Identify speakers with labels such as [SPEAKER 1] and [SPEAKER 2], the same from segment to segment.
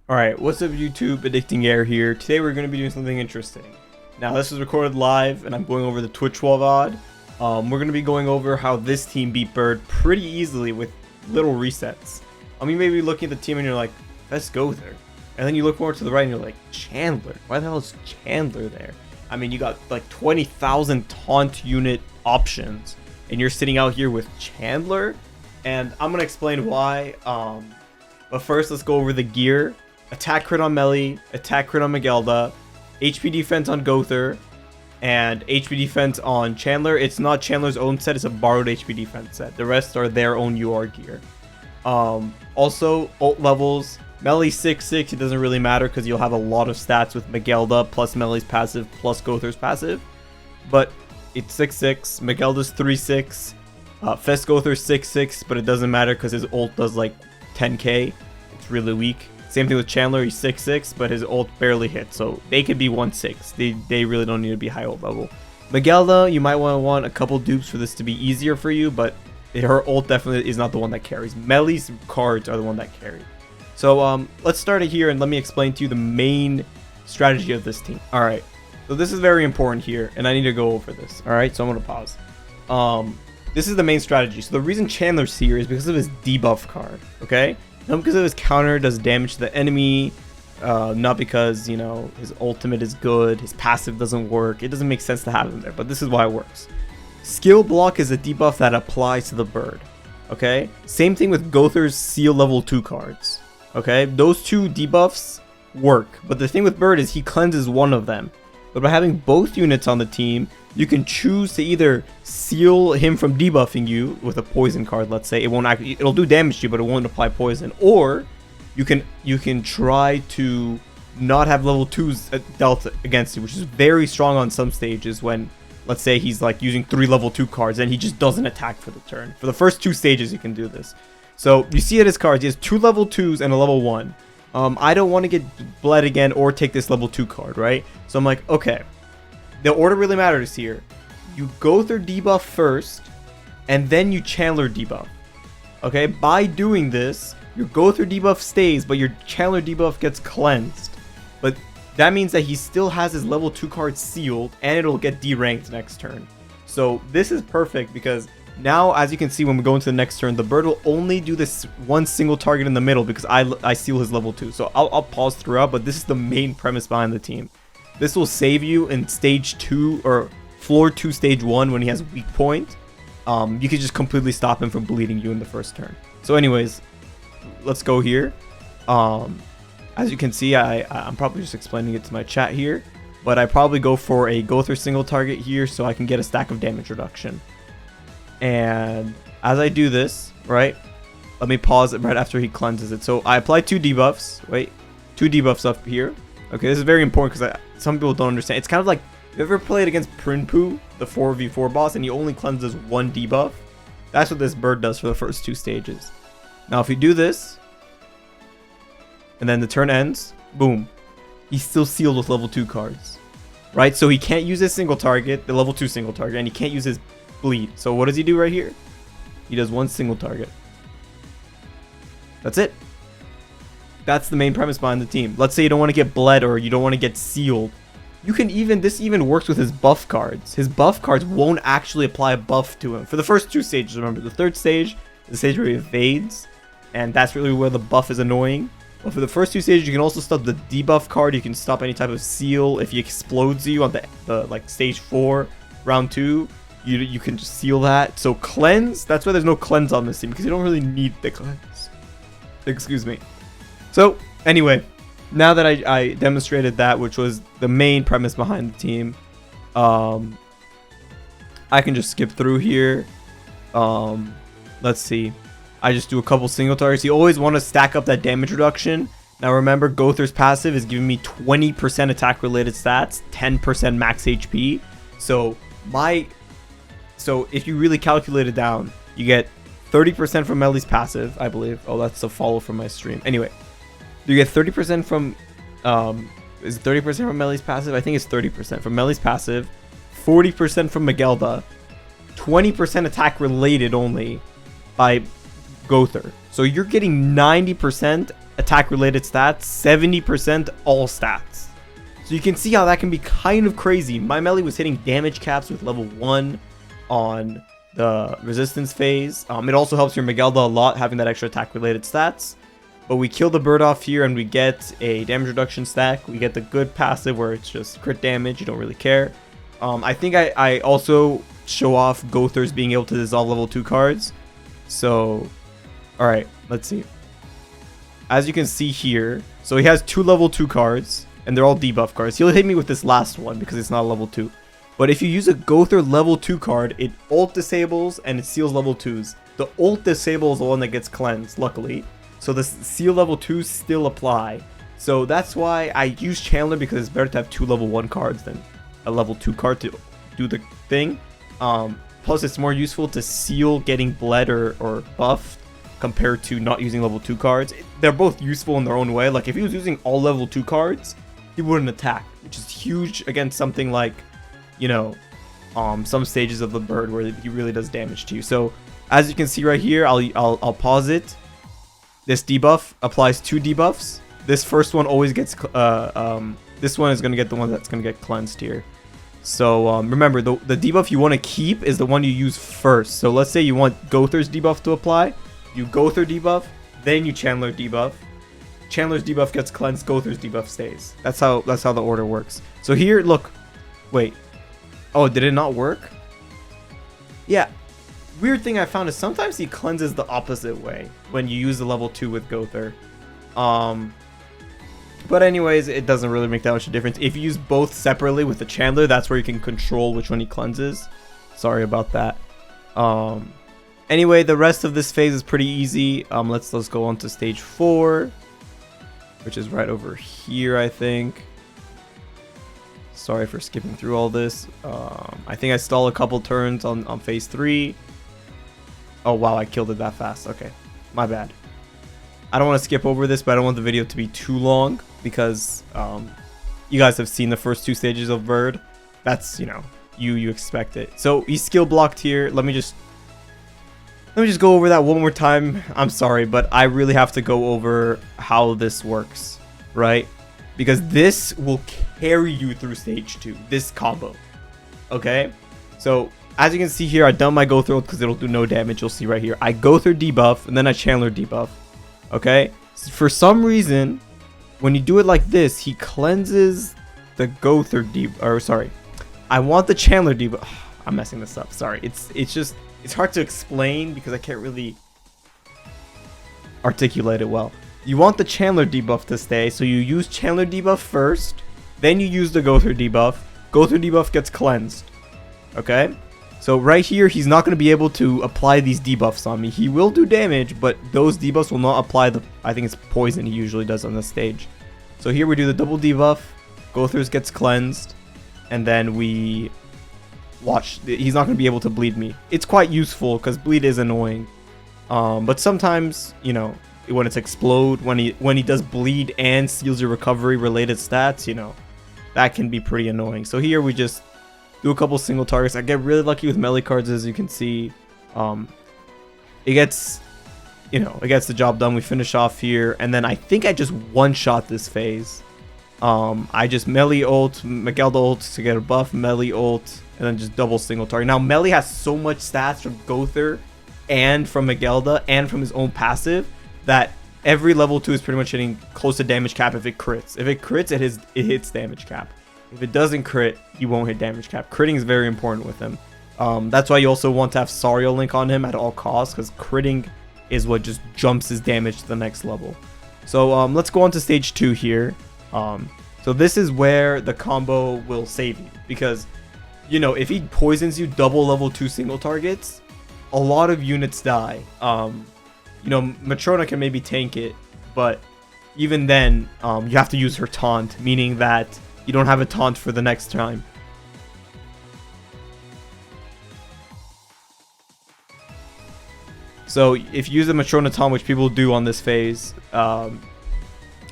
[SPEAKER 1] Alright, what's up YouTube, Addicting Air here. Today we're going to be doing something interesting. Now this was recorded live and I'm going over the Twitch VOD. We're going to be going over how this team beat Bird pretty easily with little resets. I mean, maybe looking at the team and you're like, that's GOWTHER. And then you look more to the right and you're like, Chandler? Why the hell is Chandler there? I mean, you got like 20,000 taunt unit options and you're sitting out here with Chandler? And I'm going to explain why. But first, let's go over the gear. Attack crit on Melly, attack crit on Magelda, HP defense on GOWTHER, and HP defense on Chandler. It's not Chandler's own set, it's a borrowed HP defense set. The rest are their own UR gear. Also, ult levels. Melly 6-6, it doesn't really matter because you'll have a lot of stats with Magelda plus Melly's passive plus GOWTHER's passive. But it's 6-6, Magelda's 3-6, Fest GOWTHER's 6-6, but it doesn't matter because his ult does like 10k. It's really weak. Same thing with Chandler, he's 6-6, but his ult barely hits, so they could be 1-6. They really don't need to be high ult level. Magelda, you might want a couple dupes for this to be easier for you, but her ult definitely is not the one that carries. Melly's cards are the one that carry. So let's start it here and let me explain to you the main strategy of this team. Alright, so this is very important here, and I need to go over this. Alright, so I'm going to pause. This is the main strategy. So the reason Chandler's here is because of his debuff card, okay? Not because of his counter does damage to the enemy, not because, you know, his ultimate is good, his passive doesn't work. It doesn't make sense to have him there, but this is why it works. Skill block is a debuff that applies to the bird, okay? Same thing with GOWTHER's seal level 2 cards, okay? Those two debuffs work, but the thing with bird is he cleanses one of them. But by having both units on the team, you can choose to either seal him from debuffing you with a poison card, let's say. It'll do damage to you, but it won't apply poison. Or you can try to not have level 2s dealt against you, which is very strong on some stages when, let's say, he's like using 3 level 2 cards and he just doesn't attack for the turn. For the first 2 stages, you can do this. So you see at his cards, he has 2 level 2s and a level 1. I don't want to get bled again or take this level 2 card, right? So I'm like, okay. The order really matters here. You GOWTHER debuff first, and then you Chandler debuff. Okay, by doing this, your GOWTHER debuff stays, but your Chandler debuff gets cleansed. But that means that he still has his level 2 card sealed, and it'll get D-ranked next turn. So this is perfect because now, as you can see when we go into the next turn, the bird will only do this one single target in the middle because I seal his level 2. So I'll pause throughout, but this is the main premise behind the team. This will save you in stage 2 or floor 2 stage 1 when he has weak point. You can just completely stop him from bleeding you in the first turn. So anyways, let's go here. As you can see, I'm probably just explaining it to my chat here, but I probably go for a GOWTHER single target here so I can get a stack of damage reduction. And as I do this, right, let me pause it right after he cleanses it. So I apply 2 debuffs. Wait, 2 debuffs up here. Okay, this is very important because some people don't understand. It's kind of like, you ever played against Prinpoo, the 4v4 boss, and he only cleanses 1 debuff? That's what this bird does for the first 2 stages. Now, if you do this, and then the turn ends, boom, he's still sealed with level 2 cards, right? So he can't use his single target, the level 2 single target, and he can't use his bleed. So what does he do right here? He does 1 single target. That's it. That's the main premise behind the team. Let's say you don't want to get bled or you don't want to get sealed. You can this even works with his buff cards. His buff cards won't actually apply a buff to him. For the first 2 stages, remember, the 3rd stage is the stage where he evades, and that's really where the buff is annoying. But for the first 2 stages, you can also stop the debuff card. You can stop any type of seal. If he explodes you on the like stage 4, round 2, you can just seal that. So cleanse, that's why there's no cleanse on this team, because you don't really need the cleanse. Excuse me. So, anyway, now that I demonstrated that, which was the main premise behind the team, I can just skip through here. Let's see. I just do a couple single targets. You always want to stack up that damage reduction. Now, remember, GOWTHER's passive is giving me 20% attack-related stats, 10% max HP. So if you really calculate it down, you get 30% from Melly's passive, I believe. Oh, that's a follow from my stream. Anyway. You get 30% from, is it 30% from Melly's passive? I think it's 30% from Melly's passive, 40% from Magelda, 20% attack related only by GOWTHER. So you're getting 90% attack related stats, 70% all stats. So you can see how that can be kind of crazy. My melee was hitting damage caps with level 1 on the resistance phase. It also helps your Megalda a lot having that extra attack related stats. But we kill the bird off here and we get a damage reduction stack. We get the good passive where it's just crit damage. You don't really care. I think I also show off GOWTHER's being able to dissolve level 2 cards. So, alright, let's see. As you can see here, so he has 2 level 2 cards. And they're all debuff cards. He'll hit me with this last one because it's not a level 2. But if you use a GOWTHER level 2 card, it ult disables and it seals level 2s. The ult disable is the one that gets cleansed, luckily. So the seal level 2s still apply. So that's why I use Chandler, because it's better to have 2 level 1 cards than a level 2 card to do the thing. Plus it's more useful to seal getting bled or buffed compared to not using level 2 cards. They're both useful in their own way. Like if he was using all level 2 cards, he wouldn't attack, which is huge against something like, you know, some stages of the bird where he really does damage to you. So as you can see right here, I'll pause it. This debuff applies 2 debuffs. This first one always gets this one is going to get the one that's going to get cleansed here. So remember, the debuff you want to keep is the one you use first. So let's say you want GOWTHER's debuff to apply. You GOWTHER debuff, then you Chandler debuff. Chandler's debuff gets cleansed, GOWTHER's debuff stays. That's how the order works. So here, look. Wait. Oh, did it not work? Yeah. Weird thing I found is sometimes he cleanses the opposite way when you use the level 2 with GOWTHER. But anyways, it doesn't really make that much of a difference. If you use both separately with the Chandler, that's where you can control which one he cleanses. Sorry about that. Anyway, the rest of this phase is pretty easy. Let's go on to stage 4. Which is right over here, I think. Sorry for skipping through all this. I think I stall a couple turns on phase 3. Oh, wow, I killed it that fast. Okay, my bad. I don't want to skip over this, but I don't want the video to be too long because you guys have seen the first 2 stages of Bird. That's, you know, you expect it. So he's skill blocked here. Let me just go over that one more time. I'm sorry, but I really have to go over how this works, right? Because this will carry you through stage 2, this combo. Okay? So, as you can see here, I've done my GOWTHER because it'll do no damage. You'll see right here. I GOWTHER debuff, and then I Chandler debuff. Okay? So for some reason, when you do it like this, he cleanses the GOWTHER debuff. Or, sorry. I want the Chandler debuff. I'm messing this up. Sorry. It's hard to explain because I can't really articulate it well. You want the Chandler debuff to stay, so you use Chandler debuff first, then you use the GOWTHER debuff. GOWTHER debuff gets cleansed. Okay? So right here, he's not going to be able to apply these debuffs on me. He will do damage, but those debuffs will not apply the, I think it's poison he usually does on this stage. So here we do the double debuff, GOWTHER's gets cleansed, and then we watch. He's not going to be able to bleed me. It's quite useful because bleed is annoying. But sometimes, you know, when it's explode, when he does bleed and steals your recovery related stats, you know, that can be pretty annoying. So here we just do a couple single targets. I get really lucky with melee cards, as you can see. It gets the job done. We finish off here, and then I think I just one-shot this phase. I just melee ult, Megalda ult to get a buff, melee ult, and then just double single target. Now melee has so much stats from GOWTHER and from Megalda and from his own passive that every level 2 is pretty much hitting close to damage cap if it crits. If it crits, it hits damage cap. If it doesn't crit, he won't hit damage cap. Critting is very important with him. That's why you also want to have Sario Link on him at all costs, because critting is what just jumps his damage to the next level. So let's go on to stage 2 here. So this is where the combo will save you, because, you know, if he poisons you double level 2 single targets, a lot of units die. You know, Matrona can maybe tank it, but even then, you have to use her taunt, meaning that you don't have a taunt for the next time. So if you use the Matrona taunt, which people do on this phase,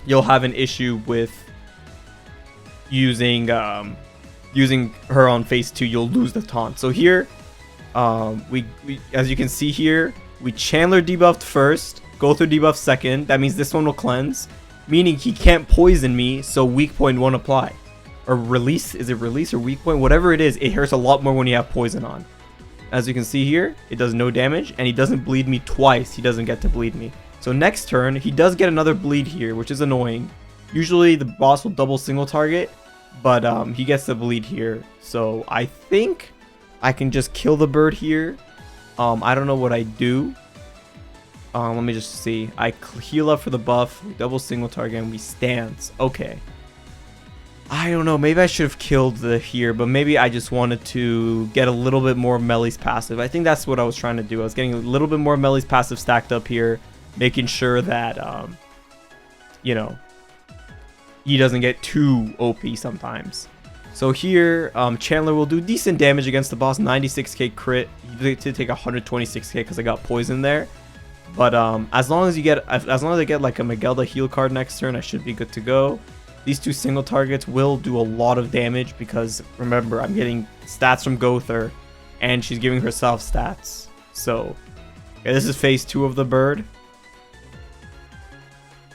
[SPEAKER 1] you'll have an issue with using her on phase 2. You'll lose the taunt. So here, we as you can see here, we Chandler debuffed first, Gowther debuff second. That means this one will cleanse, meaning he can't poison me, so weak point won't apply. Or release, is it release or weak point? Whatever it is, it hurts a lot more when you have poison on. As you can see here, it does no damage, and he doesn't bleed me twice. He doesn't get to bleed me. So next turn, he does get another bleed here, which is annoying. Usually the boss will double single target, but he gets the bleed here. So I think I can just kill the bird here. I don't know what I do. Let me just see. I heal up for the buff, we double single target, and we stance. Okay. I don't know. Maybe I should have killed the here, but maybe I just wanted to get a little bit more Melly's passive. I think that's what I was trying to do. I was getting a little bit more Melly's passive stacked up here, making sure that, you know, he doesn't get too OP sometimes. So here, Chandler will do decent damage against the boss, 96k crit. He did take 126k because I got poison there. But as long as I get like a Miguelda heal card next turn, I should be good to go. These two single targets will do a lot of damage because remember, I'm getting stats from GOWTHER and she's giving herself stats. So okay, this is phase 2 of the bird.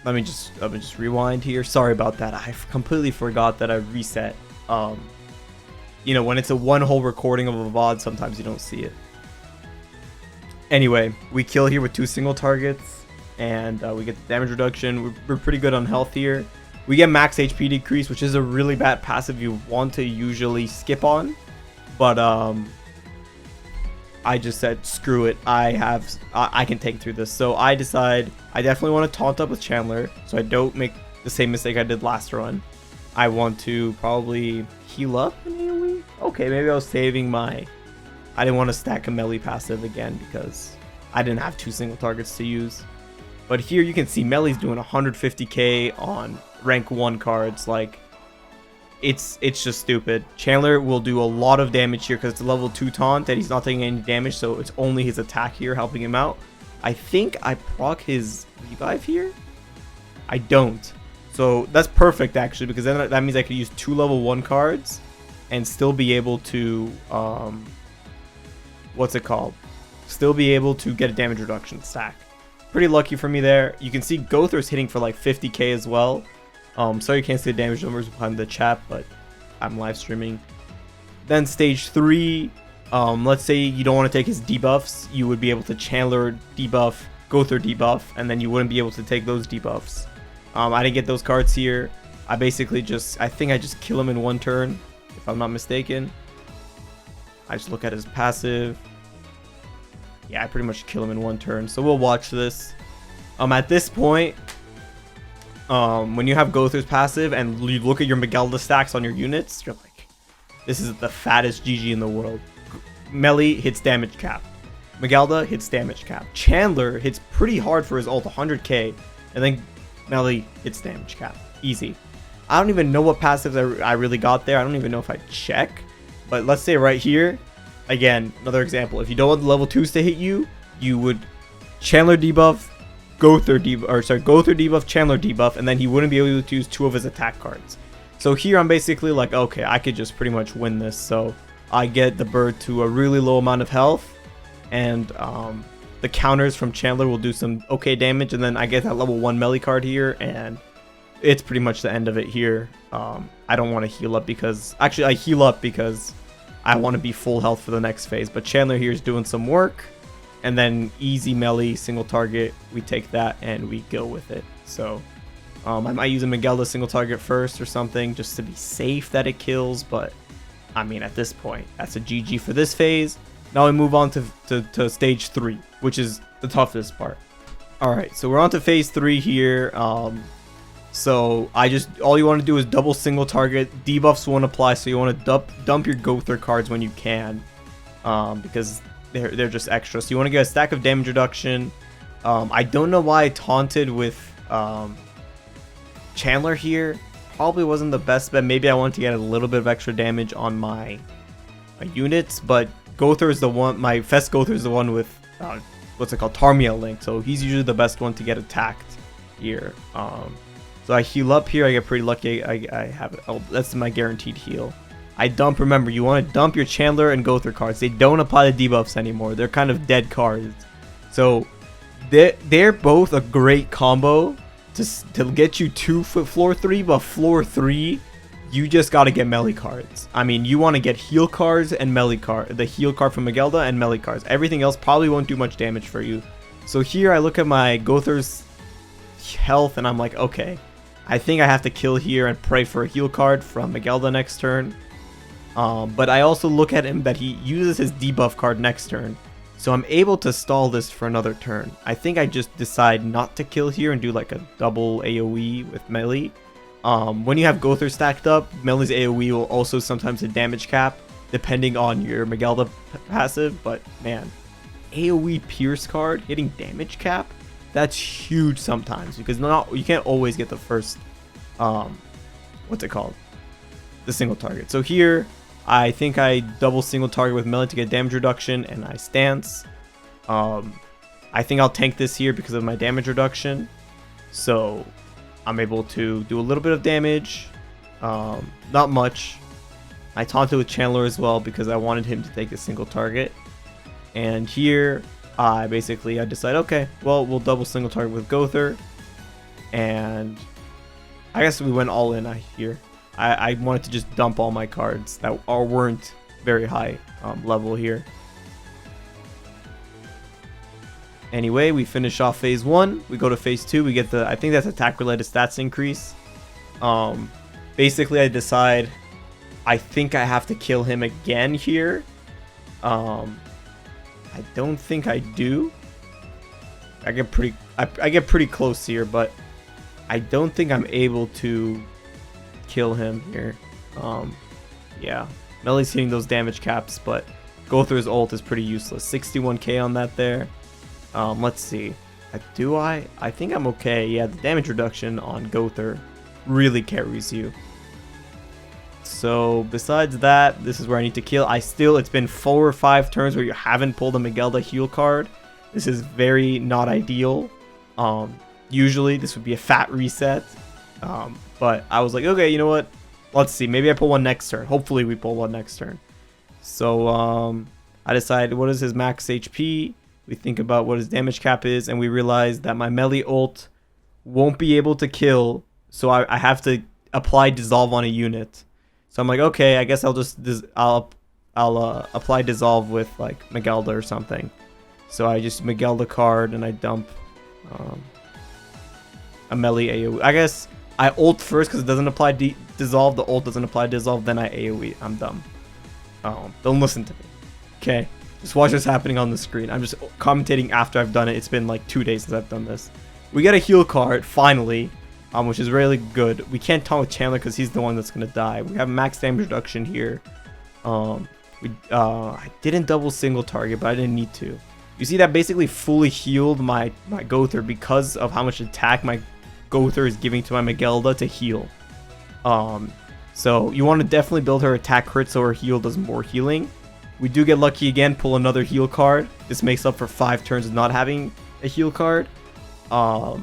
[SPEAKER 1] Let me just rewind here. Sorry about that. I completely forgot that I reset. You know, when it's a one whole recording of a VOD, sometimes you don't see it. Anyway, we kill here with 2 single targets, and we get the damage reduction. We're pretty good on health here. We get max HP decrease, which is a really bad passive you want to usually skip on. But I just said, screw it. I can take through this. So I decide I definitely want to taunt up with Chandler, so I don't make the same mistake I did last run. I want to probably heal up in AoE. Okay, maybe I was saving my... I didn't want to stack a melee passive again because I didn't have 2 single targets to use. But here you can see Melee's doing 150k on rank 1 cards. Like, it's just stupid. Chandler will do a lot of damage here because it's a level 2 taunt and he's not taking any damage, so it's only his attack here helping him out. I think I proc his revive here. I don't. So that's perfect actually, because then that means I could use 2 level 1 cards and still be able to what's it called? Still be able to get a damage reduction stack. Pretty lucky for me there. You can see GOWTHER's hitting for like 50k as well. Sorry you can't see the damage numbers behind the chat, but I'm live streaming. Then stage 3, let's say you don't want to take his debuffs, you would be able to Chandler debuff, GOWTHER debuff, and then you wouldn't be able to take those debuffs. I didn't get those cards here. I basically I think I just kill him in 1 turn, if I'm not mistaken. I just look at his passive. Yeah, I pretty much kill him in 1 turn. So we'll watch this. At this point, when you have GOWTHER's passive and you look at your Miguelda stacks on your units, you're like, this is the fattest GG in the world. Melee hits damage cap. Miguelda hits damage cap. Chandler hits pretty hard for his ult, 100k. And then Melee hits damage cap. Easy. I don't even know what passives I really got there. I don't even know if I check. But let's say right here, again, another example. If you don't want the level 2s to hit you, you would Chandler debuff, GOWTHER debuff, Chandler debuff, and then he wouldn't be able to use 2 of his attack cards. So here I'm basically like, okay, I could just pretty much win this. So I get the bird to a really low amount of health, and the counters from Chandler will do some okay damage, and then I get that level 1 melee card here, and it's pretty much the end of it here. I don't want to heal up because... Actually, I heal up because I want to be full health for the next phase. But Chandler here is doing some work. And then easy melee, single target. We take that and we go with it. So I might use a Miguelda single target first or something just to be safe that it kills. But I mean, at this point, that's a GG for this phase. Now we move on to stage 3, which is the toughest part. Alright, so we're on to phase 3 here. So all you want to do is double single target. Debuffs won't apply, so you want to dump your GOWTHER cards when you can, because they're just extra. So you want to get a stack of damage reduction. I don't know why I taunted with Chandler here. Probably wasn't the best bet. Maybe I wanted to get a little bit of extra damage on my units, but GOWTHER is the one. My Fest GOWTHER is the one with what's it called, Tarmia link. So he's usually the best one to get attacked here. So I heal up here. I get pretty lucky. I have it. Oh, that's my guaranteed heal. I dump. Remember, you want to dump your Chandler and GOWTHER cards. They don't apply the debuffs anymore. They're kind of dead cards. So they're both a great combo to get you 2 floor 3, but floor 3 you just gotta get melee cards. I mean, you want to get heal cards and melee card, the heal card from Magelda and melee cards. Everything else probably won't do much damage for you. So here I look at my GOWTHER's health and I'm like, okay, I think I have to kill here and pray for a heal card from Magelda next turn. But I also look at him that he uses his debuff card next turn. So I'm able to stall this for another turn. I think I just decide not to kill here and do like a double AoE with melee. When you have GOWTHER stacked up, melee's AoE will also sometimes hit damage cap, depending on your Magelda passive. But man, AoE Pierce card hitting damage cap, that's huge sometimes, because you can't always get the first, what's it called? The single target. So here, I think I double single target with melee to get damage reduction, and I stance. I think I'll tank this here because of my damage reduction. So I'm able to do a little bit of damage, not much. I taunted with Chandler as well because I wanted him to take a single target. And here, I decide, okay, well, we'll double single target with GOWTHER. And I guess we went all in here. I wanted to just dump all my cards that weren't very high level here. Anyway, we finish off phase 1. We go to phase 2. We get I think that's attack related stats increase. Basically, I decide I think I have to kill him again here. I don't think I do. I get pretty close here, but I don't think I'm able to kill him here. Yeah, melee's hitting those damage caps, but GOWTHER's ult is pretty useless. 61k on that there. Let's see. I think I'm okay. Yeah, the damage reduction on GOWTHER really carries you. So besides that, this is where I need to kill. It's been 4 or 5 turns where you haven't pulled a Magelda heal card. This is very not ideal. Usually this would be a fat reset. But I was like, okay, you know what? Let's see. Maybe I pull one next turn. Hopefully we pull one next turn. So I decide what is his max HP. We think about what his damage cap is, and we realize that my melee ult won't be able to kill. So I have to apply dissolve on a unit. So I'm like, okay, I guess I'll apply dissolve with like Magelda or something. So I just Magelda card and I dump a melee AoE. I guess I ult first because it doesn't apply dissolve. The ult doesn't apply dissolve. Then I AoE. I'm dumb. Don't listen to me. Okay, just watch what's happening on the screen. I'm just commentating after I've done it. It's been like 2 days since I've done this. We get a heal card finally, which is really good. We can't taunt with Chandler because he's the one that's gonna die. We have max damage reduction here. I didn't double single target, but I didn't need to. You see that basically fully healed my GOWTHER because of how much attack my GOWTHER is giving to my Magelda to heal. So you want to definitely build her attack crit so her heal does more healing. We do get lucky again, pull another heal card. This makes up for 5 turns of not having a heal card. So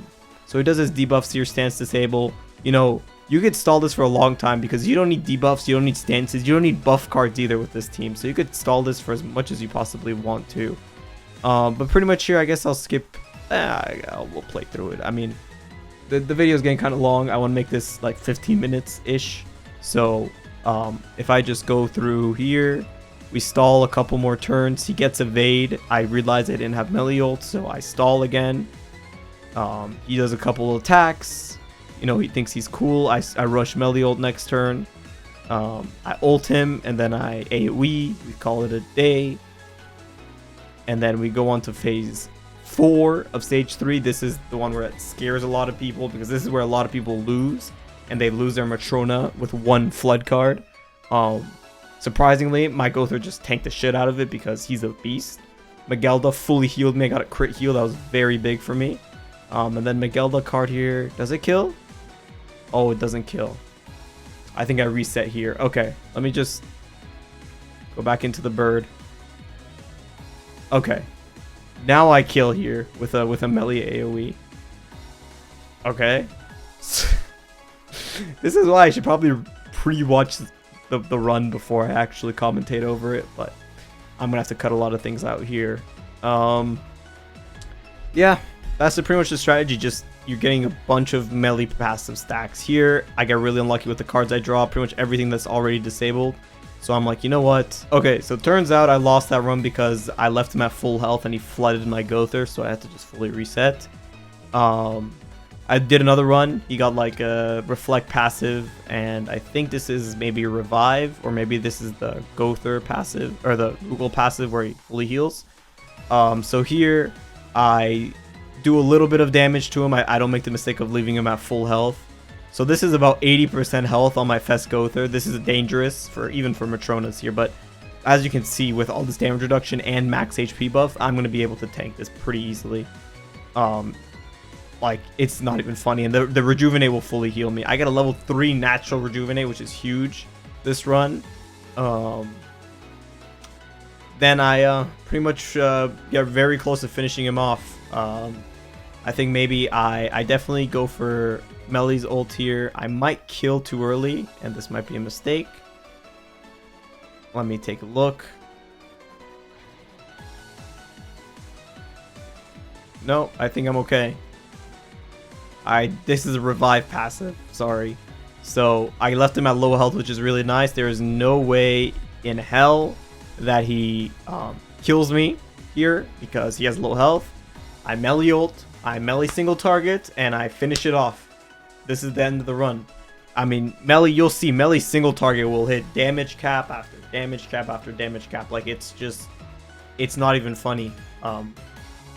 [SPEAKER 1] he does his debuffs to your stance disable. You know, you could stall this for a long time because you don't need debuffs, you don't need stances, you don't need buff cards either with this team. So you could stall this for as much as you possibly want to. But pretty much here, I guess I'll skip. We'll play through it. I mean, the video is getting kind of long. I want to make this like 15 minutes ish. So if I just go through here, we stall a couple more turns. He gets evade. I realize I didn't have melee ult, so I stall again. He does a couple attacks. You know, he thinks he's cool. I rush melee ult next turn. I ult him, and then I AoE. We call it a day. And then we go on to phase 4 of stage 3. This is the one where it scares a lot of people because this is where a lot of people lose. And they lose their Matrona with 1 flood card. Surprisingly, my GOWTHER just tanked the shit out of it because he's a beast. Magelda fully healed me. I got a crit heal. That was very big for me. And then Magelda card here. Does it kill? Oh, it doesn't kill. I think I reset here. Okay, let me just go back into the bird. Okay, now I kill here with a melee AoE. Okay. This is why I should probably pre-watch the run before I actually commentate over it, but I'm gonna have to cut a lot of things out here. Yeah, that's pretty much the strategy. Just you're getting a bunch of melee passive stacks. Here, I get really unlucky with the cards I draw. Pretty much everything that's already disabled. So I'm like, you know what? Okay, so it turns out I lost that run because I left him at full health and he flooded my GOWTHER, so I had to just fully reset. I did another run. He got like a reflect passive, and I think this is maybe a revive, or maybe this is the GOWTHER passive, or the Google passive where he fully heals. So here I do a little bit of damage to him. I don't make the mistake of leaving him at full health. So this is about 80% health on my Fest GOWTHER. This is dangerous for even for Matronas here, but as you can see, with all this damage reduction and max HP buff, I'm going to be able to tank this pretty easily. Like, it's not even funny, and the Rejuvenate will fully heal me. I get a level 3 natural Rejuvenate, which is huge this run. Then I pretty much get very close to finishing him off. I think maybe I definitely go for Melee's ult here. I might kill too early, and this might be a mistake. Let me take a look. No, I think I'm okay. This is a revive passive, sorry. So I left him at low health, which is really nice. There is no way in hell that he kills me here because he has low health. I melee ult, I melee single target, and I finish it off. This is the end of the run. I mean, melee, you'll see melee single target will hit damage cap after damage cap after damage cap. Like, it's not even funny.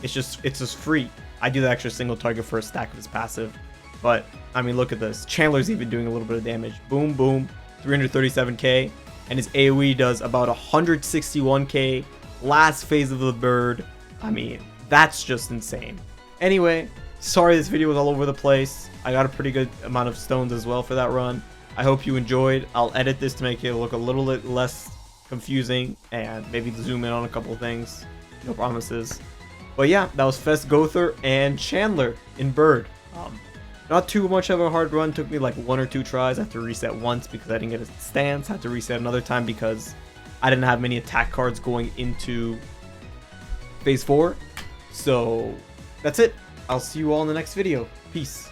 [SPEAKER 1] It's just free. I do the extra single target for a stack of his passive. But, I mean, look at this. Chandler's even doing a little bit of damage. Boom, boom. 337k. And his AoE does about 161k. Last phase of the bird. I mean, that's just insane. Anyway, sorry this video was all over the place. I got a pretty good amount of stones as well for that run. I hope you enjoyed. I'll edit this to make it look a little bit less confusing and maybe zoom in on a couple of things. No promises. But yeah, that was Fest GOWTHER and Chandler in Bird. Not too much of a hard run. Took me like 1 or 2 tries. I had to reset once because I didn't get a stance. Had to reset another time because I didn't have many attack cards going into phase 4. So that's it. I'll see you all in the next video. Peace.